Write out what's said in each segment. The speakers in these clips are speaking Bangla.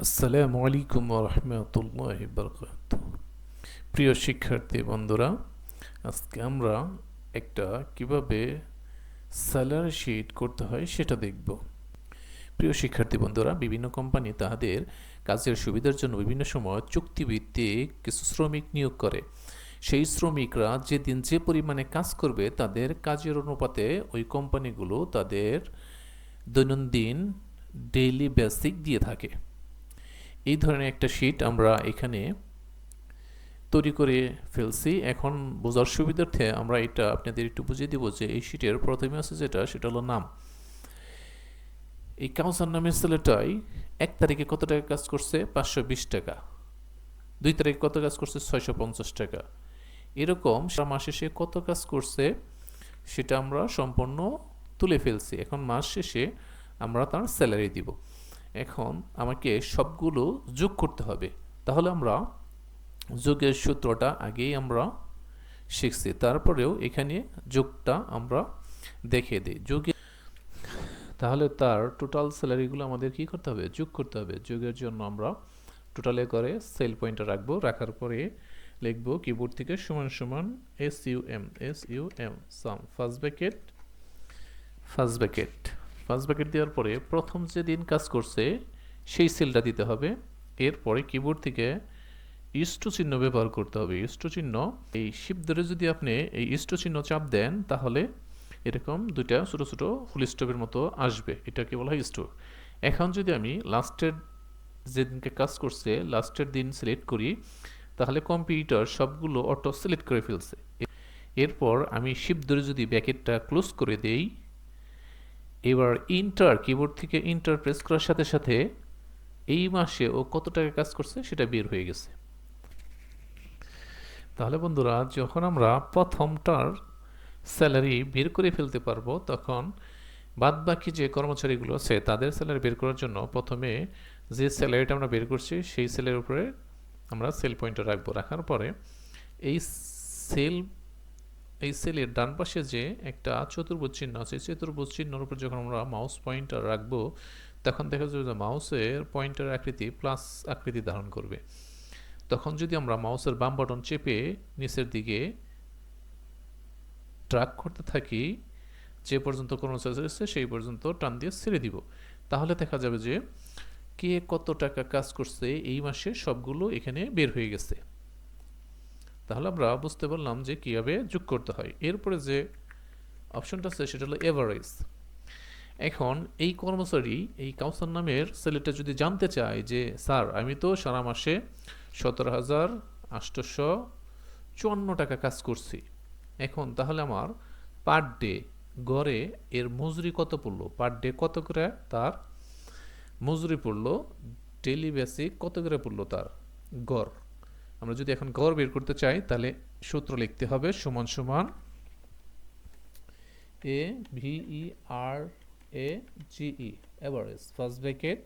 আসসালামু আলাইকুম ওয়া রাহমাতুল্লাহি ওয়া বারাকাতুহু। প্রিয় শিক্ষার্থী বন্ধুরা, আজকে আমরা একটা কিভাবে স্যালারি শিট করতে হয় সেটা দেখব। প্রিয় শিক্ষার্থী বন্ধুরা, বিভিন্ন কোম্পানি তাদের কাজের সুবিধার জন্য বিভিন্ন সময় চুক্তিভিত্তিক কিছু শ্রমিক নিয়োগ করে। সেই শ্রমিকরা যেদিন যে পরিমাণে কাজ করবে তাদের কাজের অনুপাতে ওই কোম্পানিগুলো তাদের দৈনন্দিন ডেইলি বেসিক দিয়ে থাকে। এই ধরনের একটা শিট আমরা এখানে তৈরি করে ফেলছি। এখন বোঝার সুবিধার্থে আমরা এটা আপনাদের একটু বুঝিয়ে দিব যে এই শিটের প্রথমে আছে সেটা হলো নাম। এই কাউসার নামের ছেলেটাই 1 তারিখে কত টাকা কাজ করছে? 520 টাকা। 2 তারিখে কত কাজ করছে? 650 টাকা। এরকম মাস শেষে কত কাজ করছে সেটা আমরা সম্পূর্ণ তুলে ফেলছি। এখন মাস শেষে আমরা তার স্যালারি দিব। এখন আমাকে সবগুলো যোগ করতে হবে। তাহলে আমরা যোগের সূত্রটা আগেই আমরা শিখছি, তারপরেও এখানে যোগটা আমরা দেখিয়ে দিই। যোগে তাহলে তার টোটাল স্যালারিগুলো আমাদের কি করতে হবে? যোগ করতে হবে। যোগের জন্য আমরা টোটালে করে সেল পয়েন্টটা রাখবো। রাখার পরে লিখবো কিবোর্ড থেকে সমান সমান SUM সাম ফার্স্ট ব্র্যাকেট দেওয়ার পরে প্রথম যে দিন কাজ করছে সেই সেলটা দিতে হবে। এরপরে কিবোর্ড থেকে ইস্টু চিহ্ন ব্যবহার করতে হবে। ইস্টু চিহ্ন, এই শিপ ধরে যদি আপনি এই ইস্টু চিহ্ন চাপ দেন তাহলে এরকম দুইটা ছোট ছোট ফুল স্টপের মতো আসবে, এটাকে বলা হয় ইস্টু। এখন যদি আমি লাস্টের যেদিনকে কাজ করছে লাস্টের দিন সিলেক্ট করি তাহলে কম্পিউটার সবগুলো অটো সিলেক্ট করে ফেলছে। এরপর আমি শিপ ধরে যদি ব্র্যাকেটটা ক্লোজ করে দেই, এবার ইন্টার কিবোর্ড থেকে ইন্টার প্রেস করার সাথে সাথে এই মাসে ও কত টাকা কাজ করছে সেটা বের হয়ে গেছে। তাহলে বন্ধুরা, যখন আমরা প্রথমটার স্যালারি বের করে ফেলতে পারবো তখন বাদবাকি যে কর্মচারীগুলো আছে তাদের স্যালারি বের করার জন্য প্রথমে যে স্যালারিটা আমরা বের করছি সেই সেলের উপরে আমরা সেল পয়েন্টটা রাখবো। রাখার পরে এই সেল এই সেলের ডান পাশে যে একটা চতুর্ভুজ চিহ্ন আছে, চতুর্ভুজ চিহ্নের উপর যখন আমরা মাউস পয়েন্টার রাখবো তখন দেখা যাবে যে মাউসের পয়েন্টার আকৃতি প্লাস আকৃতি ধারণ করবে। তখন যদি আমরা মাউসের বাম বাটন চেপে নিচের দিকে ড্র্যাগ করতে থাকি, যে পর্যন্ত কর্মচারী আছে সেই পর্যন্ত টান দিয়ে ছেড়ে দিব, তাহলে দেখা যাবে যে কে কত টাকা কাজ করছে এই মাসে সবগুলো এখানে বের হয়ে গেছে। তাহলে আমরা বুঝতে পারলাম যে কীভাবে যোগ করতে হয়। এরপরে যে অপশনটা আছে সেটা হলো এভারেজ। এখন এই কর্মচারী এই কাউসার নামের ছেলেটা যদি জানতে চায় যে স্যার আমি তো সারা মাসে 17,854 টাকা কাজ করছি, এখন তাহলে আমার পার ডে গড়ে এর মজুরি কত পড়লো, পার ডে কত করে তার মজুরি পড়লো, ডেইলি বেসিক কত করে পড়লো তার গড়। আমরা যদি এখন গড় বের করতে চাই তাহলে সূত্র লিখতে হবে সমান সমান AVERAGE এভারেজ ফার্স্ট ব্র্যাকেট।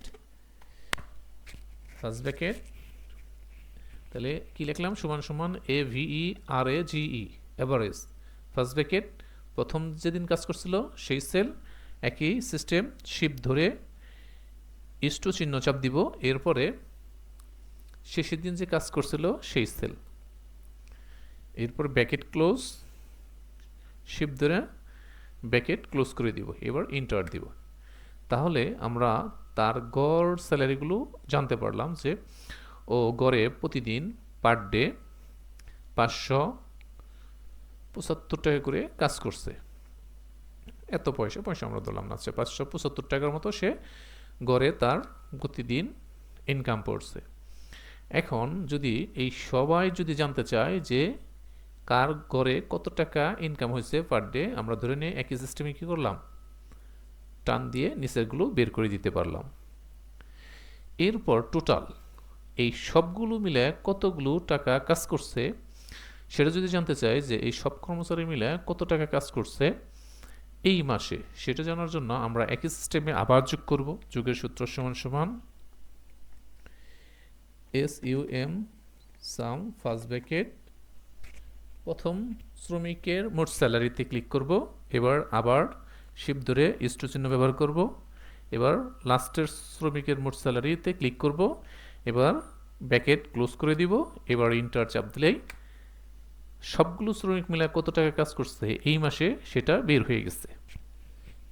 তাহলে কি লিখলাম? সমান সমান AVERAGE এভারেজ ফার্স্ট ব্র্যাকেট। প্রথম যেদিন কাজ করছিল সেই সেল, একই সিস্টেম শিপ ধরে ইস্টু চিহ্ন চাপ দিব। এরপরে শেষের দিন যে কাজ করছিল সেই সেল, এরপর ব্র্যাকেট ক্লোজ, শিপ ধরে ব্র্যাকেট ক্লোজ করে দিব। এবার ইন্টার দিব। তাহলে আমরা তার গড় স্যালারিগুলো জানতে পারলাম যে ও গড়ে প্রতিদিন পার ডে 575 টাকা করে কাজ করছে। এত পয়সা আমরা ধরলাম না, 575 টাকার মতো সে গড়ে তার প্রতিদিন ইনকাম পড়ছে। এখন যদি এই সবাই যদি জানতে চায় যে কার গড়ে কত টাকা ইনকাম হয়েছে পার ডে, আমরা ধরে নিয়ে একই সিস্টেমে কী করলাম, টান দিয়ে নিচেরগুলো বের করে দিতে পারলাম। এরপর টোটাল এই সবগুলো মিলে কতগুলো টাকা কাজ করছে সেটা যদি জানতে চাই যে এই সব কর্মচারী মিলে কত টাকা কাজ করছে এই মাসে, সেটা জানার জন্য আমরা একই সিস্টেমে আবার যোগ করব। যোগের সূত্র সমান সমান SUM সাম ফার্স্ট ব্র্যাকেট, প্রথম শ্রমিকের মোট স্যালারিতে ক্লিক করব। এবার আবার শিপ ধরে ইস্টু চিহ্ন ব্যবহার করব। এবার লাস্টের শ্রমিকের মোট স্যালারিতে ক্লিক করব। এবার ব্র্যাকেট ক্লোজ করে দিব। এবার ইন্টার চাপ দিলেই সবগুলো শ্রমিক মিলে কত টাকা কাজ করছে এই মাসে সেটা বের হয়ে গেছে।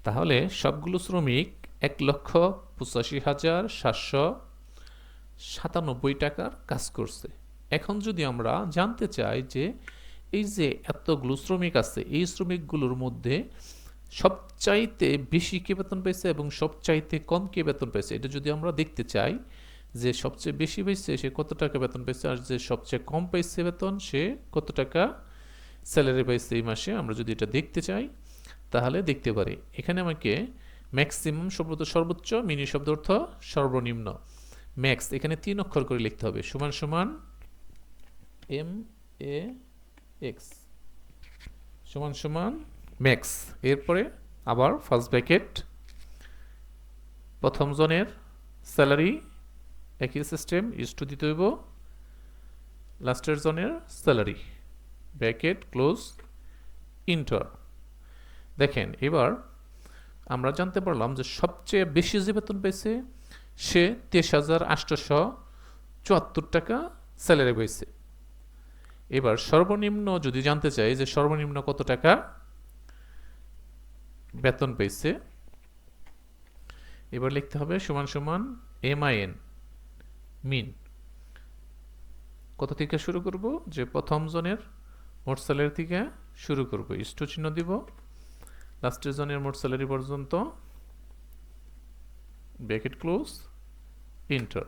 তাহলে সবগুলো শ্রমিক ১,৮৫,৭৯৭ টাকার কাজ করছে। এখন যদি আমরা জানতে চাই যে এই যে এতগুলো শ্রমিক আছে এই শ্রমিকগুলোর মধ্যে সবচাইতে বেশি কে বেতন পেয়েছে এবং সবচাইতে কম কে বেতন পেয়েছে, এটা যদি আমরা দেখতে চাই যে সবচেয়ে বেশি পেয়েছে সে কত টাকা বেতন পেয়েছে আর যে সবচেয়ে কম পেয়েছে বেতন সে কত টাকা স্যালারি পাইছে এই মাসে, আমরা যদি এটা দেখতে চাই তাহলে দেখতে পারি। এখানে আমাকে ম্যাক্সিমাম শব্দ সর্বোচ্চ, মিনি শব্দ অর্থ সর্বনিম্ন, ম্যাক্স এখানে 3 অক্ষর করে লিখতে হবে, সমান সমান MAX সমান সমান ম্যাক্স। এরপরে আবার ফার্স্ট ব্র্যাকেট, প্রথম জনের স্যালারি একই সিস্টেম ইস্টু দিতে হইব, লাস্টের জনের স্যালারি ব্র্যাকেট ক্লোজ ইন্টার। দেখেন এবার আমরা জানতে পারলাম যে সবচেয়ে বেশি যে বেতন পেয়েছে সে ২৩,৮৭৪ টাকা স্যালারি পেয়েছে। এবার সর্বনিম্ন যদি জানতে চাই যে সর্বনিম্ন কত টাকা বেতন পেয়েছে, এবার লিখতে হবে সমান সমান MIN মিন। কত থেকে শুরু করব, যে প্রথম জনের মোট স্যালারি থেকে শুরু করব, ইস্টু চিহ্ন দিব, লাস্টের জনের মোট স্যালারি পর্যন্ত ব্র্যাকেট ক্লোজ ইন্টার।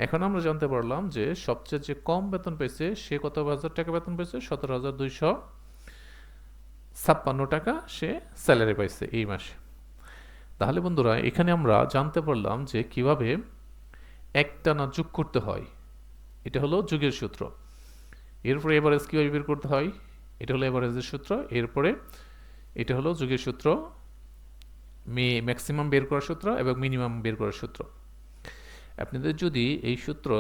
এখন আমরা জানতে পারলাম যে সবচেয়ে যে কম বেতন পেয়েছে সে কত হাজার টাকা বেতন পেয়েছে, ১৭,২৫৬ টাকা সে স্যালারি পাইছে এই মাসে। তাহলে বন্ধুরা এখানে আমরা জানতে পারলাম যে কিভাবে একটানা যোগ করতে হয়, এটা হলো যোগের সূত্র। এরপরে এভারেজ কিভাবে বের করতে হয়, এটা হলো এভারেজের সূত্র। এরপরে এটা হলো যোগের সূত্র, ম্যাক্সিমাম বের করার সূত্র এবং মিনিমাম বের করার সূত্র। আপনাদের যদি এই সূত্র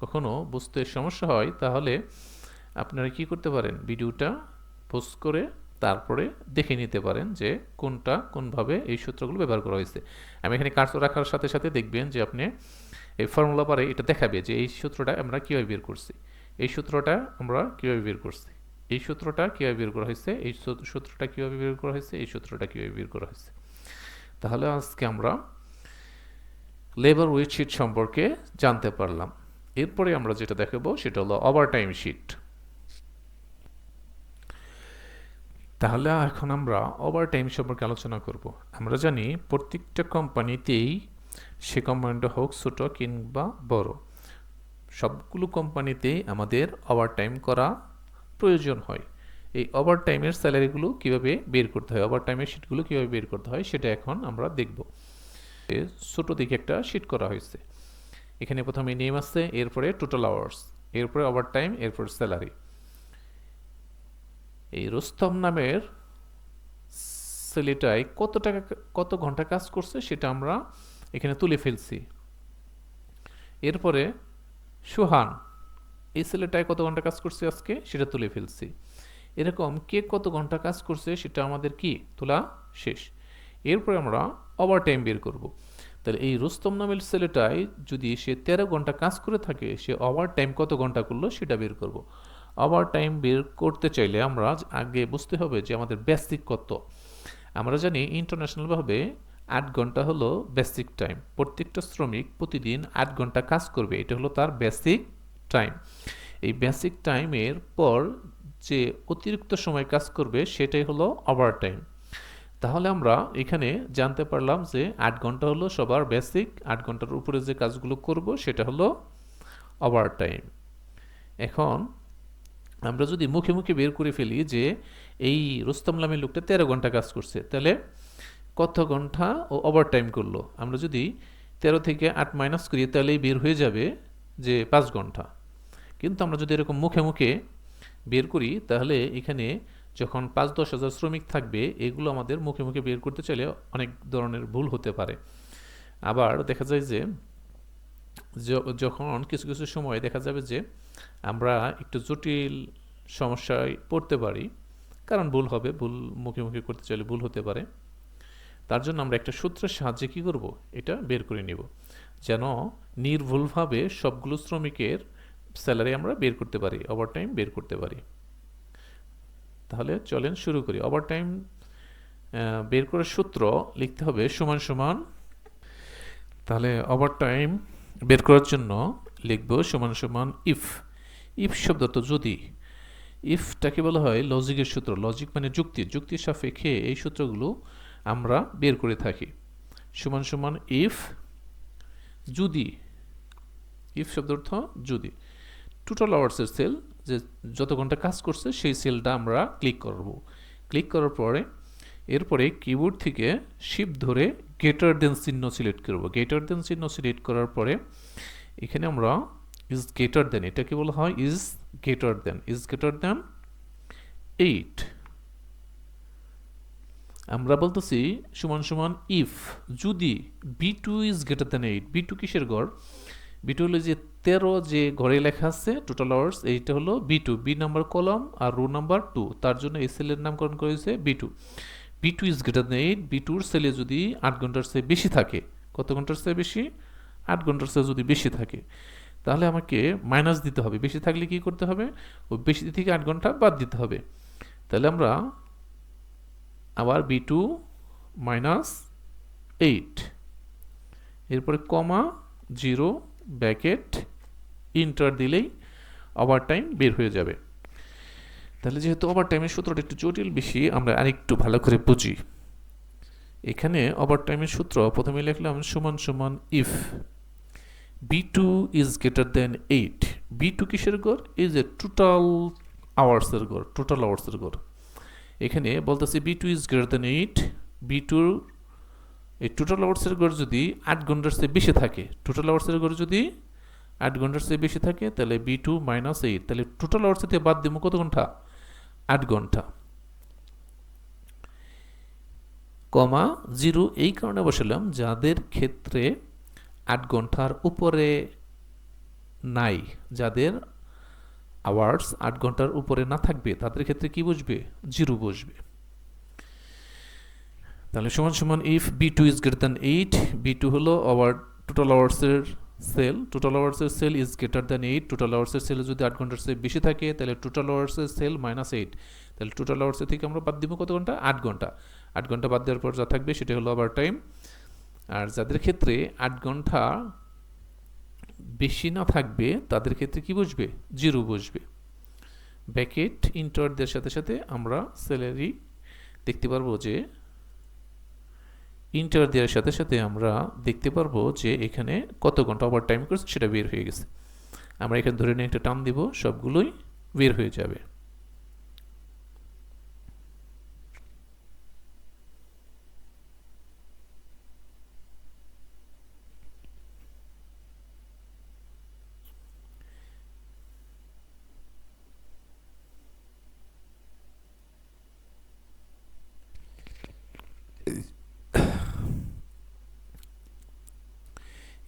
কখনো বুঝতে সমস্যা হয় তাহলে আপনারা কি করতে পারেন, ভিডিওটা পজ করে তারপরে দেখে নিতে পারেন যে কোনটা কোনভাবে এই সূত্রগুলো ব্যবহার করা হয়েছে। আমি এখানে কার্সর রাখার সাথে সাথে দেখবেন যে আপনি এই ফর্মুলা পারে এটা দেখাবে যে এই সূত্রটা আমরা কীভাবে বের করছি, এই সূত্রটা আমরা কীভাবে বের করছি, এই সূত্রটা কীভাবে বের করা হয়েছে, এই সূত্রটা কীভাবে বের করা হয়েছে, এই সূত্রটা কীভাবে বের করা হয়েছে। তাহলে আজকে আমরা লেবার ওয়েট শিট সম্পর্কে জানতে পারলাম। এরপরে আমরা যেটা দেখাবো সেটা হলো ওভারটাইম শিট। তাহলে এখন আমরা ওভারটাইম সম্পর্কে আলোচনা করব। আমরা জানি প্রত্যেকটা কোম্পানিতেই, সে কোম্পানিটা হোক ছোট কিংবা বড়, সবগুলো কোম্পানিতেই আমাদের ওভারটাইম করা প্রয়োজন হয়। এই ওভারটাইমের স্যালারিগুলো কীভাবে বের করতে হয়, ওভারটাইমের শিটগুলো কীভাবে বের করতে হয় সেটা এখন আমরা দেখব। ছোট দিকে একটা শিট করা হয়েছে, এখানে প্রথমে নেম আছে, এরপরে টোটাল আওয়ার্স, এরপরে ওভারটাইম, এরপর স্যালারি। এই রুস্তম নামের ছেলেটাই কত ঘন্টা কাজ করছে সেটা আমরা এখানে তুলে ফেলছি। এরপরে সোহান এই ছেলেটাই কত ঘন্টা কাজ করছে আজকে সেটা তুলে ফেলছি। এরকম কে কত ঘন্টা কাজ করছে সেটা আমাদের কি তোলা শেষ। এরপরে আমরা ওভারটাইম বের করব। তাহলে এই রুস্তম নামের ছেলেটাই যদি সে 13 ঘন্টা কাজ করে থাকে, সে ওভারটাইম কত ঘন্টা করলো সেটা বের করব। ওভারটাইম বের করতে চাইলে আমরা আগে বুঝতে হবে যে আমাদের বেসিক কত। আমরা জানি ইন্টারন্যাশনালভাবে 8 ঘন্টা হলো বেসিক টাইম, প্রত্যেকটা শ্রমিক প্রতিদিন 8 ঘন্টা কাজ করবে, এটা হলো তার বেসিক টাইম। এই বেসিক টাইমের পর যে অতিরিক্ত সময় কাজ করবে সেটাই হলো ওভারটাইম। তাহলে আমরা এখানে জানতে পারলাম যে 8 ঘন্টা হলো সবার বেসিক, 8 ঘন্টার উপরে যে কাজগুলো করব সেটা হলো ওভারটাইম। এখন আমরা যদি মুখে মুখে বের করে ফেলি যে এই রুস্তম নামের লোকটা 13 ঘন্টা কাজ করছে, তাহলে কত ঘন্টা ও ওভারটাইম করলো, আমরা যদি 13 থেকে 8 মাইনাস করি তাহলেই বের হয়ে যাবে যে 5 ঘন্টা। কিন্তু আমরা যদি এরকম মুখে মুখে বের করি তাহলে এখানে যখন 5-10 হাজার শ্রমিক থাকবে, এগুলো আমাদের মুখে মুখে বের করতে চাইলে অনেক ধরনের ভুল হতে পারে। আবার দেখা যায় যে যখন কিছু কিছু সময় দেখা যাবে যে আমরা একটু জটিল সমস্যায় পড়তে পারি, কারণ ভুল হবে, ভুল মুখে মুখে করতে চাইলে ভুল হতে পারে। তার জন্য আমরা একটা সূত্রের সাহায্যে কি করব, এটা বের করে নিব, যেন নির্ভুলভাবে সবগুলো শ্রমিকের স্যালারি আমরা বের করতে পারি, ওভারটাইম বের করতে পারি। তাহলে চলেন শুরু করি। ওভারটাইম বের করার সূত্র লিখতে হবে সমান সমান, তাহলে ওভারটাইম বের করার জন্য লিখব সমান সমান ইফ। ইফ শব্দ তো যদি, ইফটাকে বলা হয় লজিকের সূত্র। লজিক মানে যুক্তি, যুক্তির সাপেক্ষে এই সূত্রগুলো আমরা বের করে থাকি। সমান সমান ইফ, যদি, ইফ শব্দ অর্থ যদি, টোটাল আওয়ার্সের সেল, যে যত ঘন্টা কাজ করছে সেই সেলটা আমরা ক্লিক করব। ক্লিক করার পরে এরপরে কিবোর্ড থেকে শিফট ধরে গ্রেটার দেন চিহ্ন সিলেক্ট করব। গ্রেটার দেন চিহ্ন সিলেক্ট করার পরে এখানে আমরা ইজ গ্রেটার দেন, এটাকে বলা হয় is greater than, is greater than 8। আমরা বলতেছি সমান সমান ইফ যদি B2 is greater than 8। B2 কিসের ঘর? B2 হলো যে 13 যে ঘরে লেখা আছে টোটাল আওয়ার্স, এইটা হলো B2, বি নাম্বার কলম আর রো নাম্বার 2, তার জন্য এই সেলের নামকরণ করা হয়েছে B2। B2 is greater than 8, B2 সেলে যদি 8 ঘন্টার চেয়ে বেশি থাকে, কত ঘন্টার চেয়ে বেশি? 8 ঘন্টার চেয়ে যদি বেশি থাকে, তাহলে আমাকে মাইনাস দিতে হবে। বেশি থাকলে কি করতে হবে? ওই বেশি থেকে 8 ঘন্টা বাদ দিতে হবে। তাহলে আমরা আবার B2 মাইনাস 8, এরপরে কমা 0 ব্র্যাকেট ইন্টার দিলেই ওভারটাইম বের হয়ে যাবে। তাহলে যেহেতু ওভারটাইমের সূত্রটা একটু জটিল বেশি, আমরা আরেকটু ভালো করে বুঝি। এখানে ওভারটাইমের সূত্র প্রথমে লিখলাম সমান সমান if B2 is greater than 8। B2 কিসের গড়? ইজ এ টোটাল আওয়ার্সের গড়, টোটাল আওয়ার্সের গড়। এখানে বলতেছি B2 is greater than 8, B2 এই টোটাল আওয়ার্সের গড় যদি 8 ঘন্টার চেয়ে বেশি থাকে, টোটাল আওয়ার্সের গড় যদি 8 ঘন্টার চেয়ে বেশি থাকে, তাহলে B2 মাইনাস 8, তাহলে টোটাল আওয়ার্স থেকে বাদ দিব কত ঘন্টা? 8 ঘন্টা, কমা 0 এই কারণে বসালাম যাদের ক্ষেত্রে 8 ঘন্টার উপরে নাই, যাদের আওয়ার্স 8 ঘন্টার উপরে না থাকবে তাদের ক্ষেত্রে কি বসবে? 0 বসবে। তাহলে সমান সমান if B2 is greater than 8, B2 হলো আওয়ার টোটাল আওয়ার্সের সেল, টোটাল আওয়ার্সের cell is greater than 8, total আওয়ার্সের সেল যদি 8 ঘন্টার চেয়ে বেশি থাকে, তাহলে টোটাল আওয়ার্সের সেল মাইনাস 8, তাহলে টোটাল আওয়ার্সের থেকে আমরা বাদ দিব কত ঘন্টা? 8 ঘন্টা। 8 ঘন্টা বাদ দেওয়ার পর যা থাকবে সেটা হলো ওভারটাইম। আর যাদের ক্ষেত্রে 8 ঘন্টা বেশি না থাকবে তাদের ক্ষেত্রে কি বসবে? 0 বসবে। ব্র্যাকেট ইন্টার দেওয়ার সাথে সাথে আমরা স্যালারি দেখতে পারবো যে, ইন্টার দেওয়ার সাথে সাথে আমরা দেখতে পারবো যে এখানে কত ঘন্টা ওভারটাইম করছে সেটা বের হয়ে গেছে। আমরা এখানে ধরে নিয়ে একটা টান দিব, সবগুলোই বের হয়ে যাবে।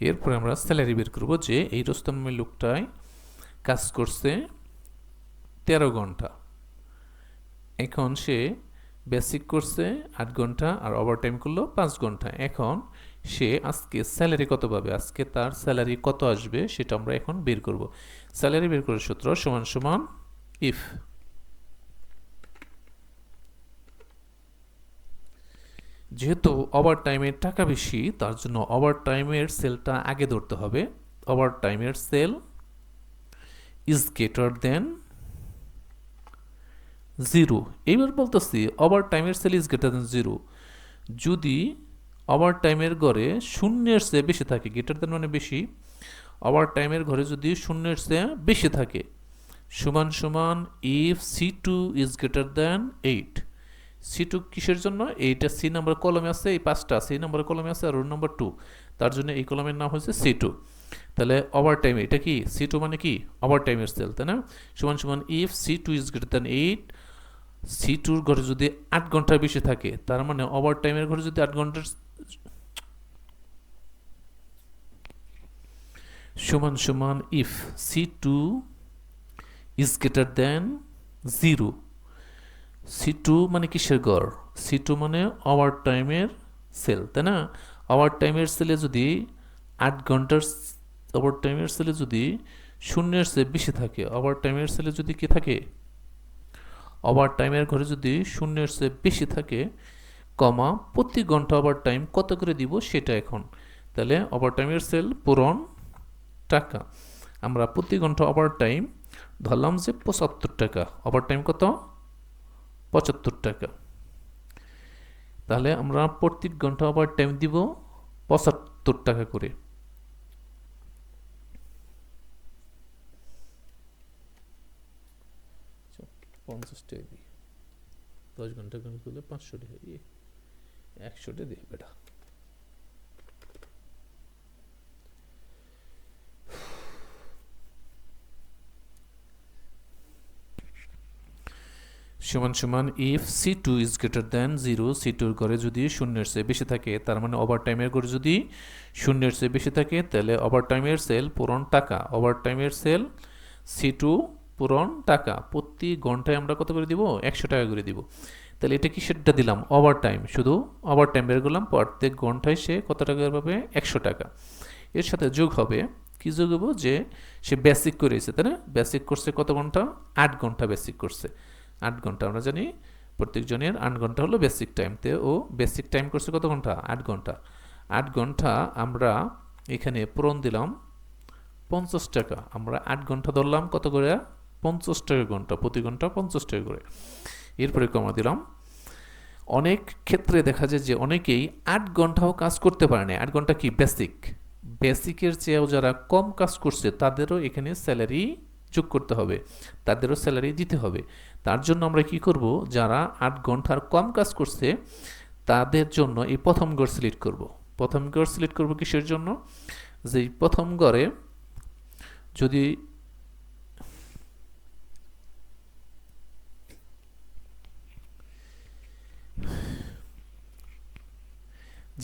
এরপরে আমরা স্যালারি বের করব যে এই রোস্তম নামের লোকটায় কাজ করছে 13 ঘন্টা, এখন সে বেসিক করছে 8 ঘন্টা আর ওভারটাইম করলো 5 ঘন্টা। এখন সে আজকে স্যালারি কত পাবে, আজকে তার স্যালারি কত আসবে সেটা আমরা এখন বের করব। স্যালারি বের করার সূত্র সমান সমান ইফ যেহেতু ওভারটাইমের টাকা বেশি, তার জন্য ওভারটাইমের সেলটা আগে ধরতে হবে। ওভারটাইমের সেল ইজ গ্রেটার দেন 0। এইবার বলতেছি ওভারটাইমের সেল ইজ গ্রেটার দেন 0 যদি ওভারটাইমের ঘরে শূন্যের চেয়ে বেশি থাকে, গ্রেটার দেন মানে বেশি, ওভারটাইমের ঘরে যদি শূন্যের চেয়ে বেশি থাকে, সমান সমান if C2 is greater than 8। C2 কিসের জন্য? এইটা সি নাম্বার কলমে আছে, এই 5টা সি নাম্বার কলমে আছে আর রোল নাম্বার 2, তার জন্য এই কলমের নাম হচ্ছে C2। তাহলে ওভারটাইম এটা কি? C2 মানে কি? ওভারটাইমের সেল, তাই না? সমান সমান if C2 is greater than 8, C2-র ঘরে যদি 8 ঘন্টার বেশি থাকে, তার মানে ওভারটাইমের ঘরে যদি 8 ঘন্টার সমান সমান if C2 is greater than 0। C2 মানে কিসের গড়? C2 মানে ওভারটাইমের সেল, তাই না? ওভার টাইমের সেলে যদি 8 ঘন্টার ওভার টাইমের সেলে যদি শূন্যের চেয়ে বেশি থাকে, ওভার টাইমের সেলে যদি কি থাকে, ওভার টাইমের ঘরে যদি শূন্যের চেয়ে বেশি থাকে, কমা প্রতি ঘন্টা ওভার টাইম কত করে দিব সেটা এখন। তাহলে ওভার টাইমের সেল পূরণ টাকা। আমরা প্রতি ঘন্টা ওভার টাইম ধরলাম যে 75 টাকা, ওভার টাইম কত? 75 টাকা। তাহলে আমরা প্রত্যেক ঘন্টা ওভার টাইম দিব 75 টাকা করে। পঞ্চাশ টাকা দিই, 10 ঘন্টা করলে 500 টাকা দিয়ে 100 টাকা দিয়ে বেটা। সমান সমান if C2 is greater than 0, C2 এর ঘরে যদি শূন্যের চেয়ে বেশি থাকে, তার মানে ওভার টাইমের ঘরে যদি শূন্যের চেয়ে বেশি থাকে, তাহলে ওভার টাইমের সেল পূরণ টাকা। ওভার টাইমের সেল C2 পূরণ টাকা। প্রতি ঘন্টায় আমরা কত করে দিব? 100 টাকা করে দিব। তাহলে এটা কি সেটা দিলাম ওভার টাইম, শুধু ওভার টাইম বের করলাম, প্রত্যেক ঘন্টায় সে কত টাকা পাবে? 100 টাকা। এর সাথে যোগ হবে কি? যোগ হবো যে সে বেসিক করেছে, তাই না? বেসিক করছে কত ঘন্টা? 8 ঘন্টা বেসিক করছে। 8 ঘন্টা আমরা জানি প্রত্যেকজনের 8 ঘন্টা হলো বেসিক টাইম। তে ও বেসিক টাইম করছে কত ঘন্টা? 8 ঘন্টা। 8 ঘন্টা আমরা এখানে পূরণ দিলাম 50 টাকা। আমরা 8 ঘন্টা ধরলাম কত করে? 50 টাকা ঘন্টা, প্রতি ঘন্টা 50 টাকা করে। এরপরে কমা দিলাম। অনেক ক্ষেত্রে দেখা যায় যে অনেকেই 8 ঘন্টাও কাজ করতে পারে না। 8 ঘন্টা কি? বেসিক। বেসিকের চেয়েও যারা কম কাজ করছে তাদেরও এখানে স্যালারি যোগ করতে হবে, তাদেরও স্যালারি দিতে হবে। তার জন্য আমরা কি করব? যারা 8 ঘন্টার কম কাজ করছে তাদের জন্য এই প্রথম গড় সিলেক্ট করব। প্রথম গড় সিলেক্ট করব কিসের জন্য? যে প্রথম গড়ে যদি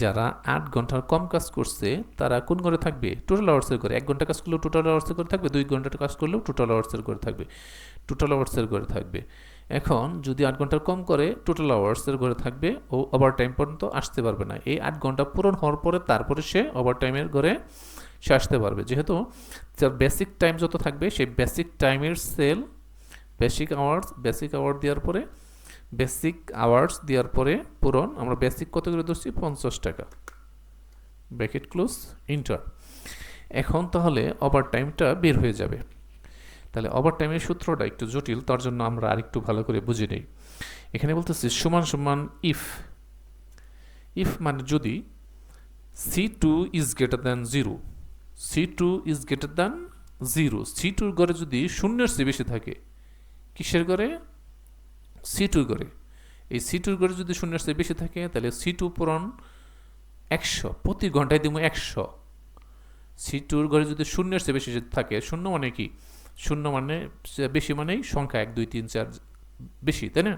যারা 8 ঘন্টার কম কাজ করছে তারা কোন ঘরে থাকবে? টোটাল আওয়ার্সের ঘরে। 1 ঘন্টা কাজ করলেও টোটাল আওয়ার্সের ঘরে থাকবে, 2 ঘন্টা কাজ করলেও টোটাল আওয়ার্সের ঘরে থাকবে, টোটাল আওয়ার্সের ঘরে থাকবে। এখন যদি 8 ঘন্টার কম করে টোটাল আওয়ার্সের ঘরে থাকবে, ও ওভার টাইম পর্যন্ত আসতে পারবে না। এই 8 ঘন্টা পূরণ হওয়ার পরে তারপরে সে ওভার টাইমের ঘরে সে আসতে পারবে। যেহেতু যার বেসিক টাইম যত থাকবে সেই বেসিক টাইমের সেল বেসিক আওয়ার দেওয়ার পরে বেসিক আওয়ার্স দেওয়ার পরে পূরণ। আমরা বেসিক কত করে ধরছি? 50 টাকা, ব্র্যাকেট ক্লোজ, ইন্টার। এখন তাহলে ওভার টাইমটা বের হয়ে যাবে। তাহলে ওভার টাইমের সূত্রটা একটু জটিল, তার জন্য আমরা আরেকটু ভালো করে বুঝে নেই। এখানে বলতেছি সমান সমান ইফ মানে যদি C2 is greater than 0, C2 is greater than 0, C2 এর ঘরে যদি শূন্যের চেয়ে বেশি থাকে, কিসের ঘরে? C2 ঘরে। এই C2 ঘরে যদি শূন্যের চেয়ে বেশি থাকে তাহলে C2 পূরণ 100, প্রতি ঘন্টায় দিব 100। C2 ঘরে যদি শূন্যের চেয়ে বেশি থাকে, শূন্য মানে কি? শূন্য মানে বেশি মানেই সংখ্যা 1 2 3 4 বেশি, তাই না?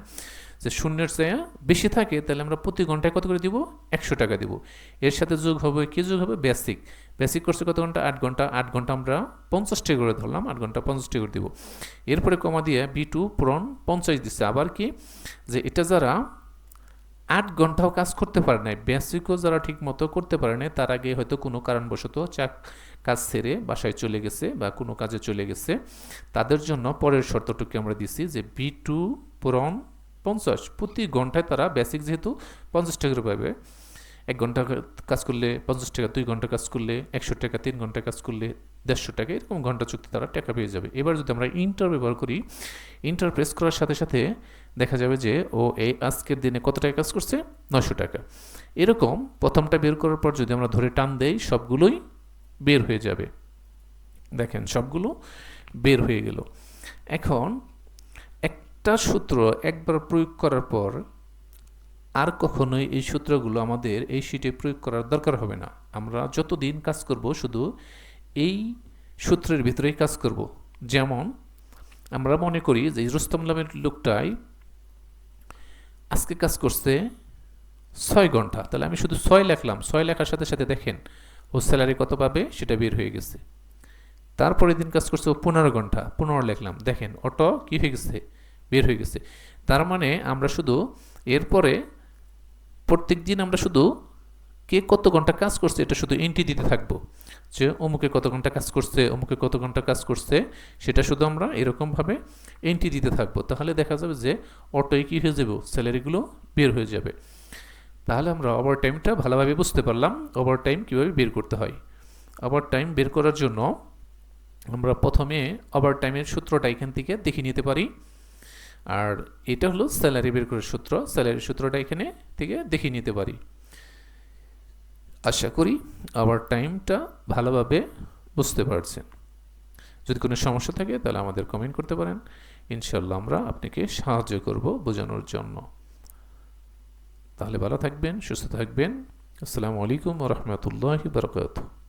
যে শূন্যের চেয়ে বেশি থাকে তাহলে আমরা প্রতি ঘন্টায় কত করে দিব? 100 টাকা দিব। এর সাথে যোগ হবে কি? যোগ হবে বেসিক। বেসিক করছে কত ঘন্টা? 8 ঘন্টা। 8 ঘন্টা আমরা 50 টাকা করে ধরলাম, 8 ঘন্টা 50 টাকা করে দিব। এরপরে কমা দিয়ে B2 পূরণ 50 দিচ্ছে। আবার কি? যে এটা যারা 8 ঘন্টাও কাজ করতে পারে নাই, বেসিকও যারা ঠিক মতো করতে পারে নাই, তার আগে হয়তো কোনো কারণবশত কাজ ছেড়ে বাসায় চলে গেছে বা কোনো কাজে চলে গেছে, তাদের জন্য পরের শর্তটুকু আমরা দিছি যে B2 পূরণ 50। প্রতি ঘন্টায় তারা বেসিক যেহেতু 50 টাকা করে পাবে, 1 ঘন্টা কাজ করলে 50 টাকা, 2 ঘন্টা কাজ করলে 100 টাকা, 3 ঘন্টা কাজ করলে 150 টাকা, এরকম ঘন্টা চুক্তি তারা টাকা পেয়ে যাবে। এবার যদি আমরা ইন্টার ব্যবহার করি, ইন্টার প্রেস করার সাথে সাথে দেখা যাবে যে ও এই আজকের দিনে কত টাকা কাজ করছে? 900 টাকা। এরকম প্রথমটা বের করার পর যদি আমরা ধরে টান দেই সবগুলোই বের হয়ে যাবে। দেখেন সবগুলো বের হয়ে গেল। এখন একটা সূত্র একবার প্রয়োগ করার পর আর কখনোই এই সূত্রগুলো আমাদের এই শিটে প্রয়োগ করার দরকার হবে না। আমরা যতদিন কাজ করব শুধু এই সূত্রের ভিতরেই কাজ করব। যেমন আমরা মনে করি যে রুস্তম নামের লোকটাই আজকে কাজ করছে 6 ঘন্টা, তাহলে আমি শুধু 6 লিখলাম। 6 লেখার সাথে সাথে দেখেন ও স্যালারি কত পাবে সেটা বের হয়ে গেছে। তারপরের দিন কাজ করছে ও 15 ঘন্টা, 15 লিখলাম, দেখেন অটো কী হয়ে গেছে? বের হয়ে গেছে। তার মানে আমরা শুধু এরপরে প্রত্যেক দিন আমরা শুধু কে কত ঘন্টা কাজ করছে এটা শুধু এন্ট্রি দিতে থাকবো, যে অমুকে কত ঘন্টা কাজ করছে, অমুকে কত ঘন্টা কাজ করছে, সেটা শুধু আমরা এরকমভাবে এন্ট্রি দিতে থাকবো। তাহলে দেখা যাবে যে অটোই কী হয়ে যাবে, স্যালারিগুলো বের হয়ে যাবে। তাহলে আমরা ওভার টাইমটা ভালোভাবে বুঝতে পারলাম, ওভার টাইম কীভাবে বের করতে হয়। ওভার টাইম বের করার জন্য আমরা প্রথমে ওভার টাইমের সূত্রটা এখান থেকে দেখে নিতে পারি। আর এটা হলো স্যালারি বের করার সূত্র, স্যালারির সূত্রটা এখানে থেকে দেখে নিতে পারি। আশা করি ওভার টাইমটা ভালোভাবে বুঝতে পারছেন। যদি কোনো সমস্যা থাকে তাহলে আমাদের কমেন্ট করতে পারেন, ইনশাল্লাহ আমরা আপনাকে সাহায্য করব বোঝানোর জন্য। তাহলে ভালো থাকবেন, সুস্থ থাকবেন। আসসালামু আলাইকুম ওয়া রাহমাতুল্লাহি ওয়া বারাকাতুহু।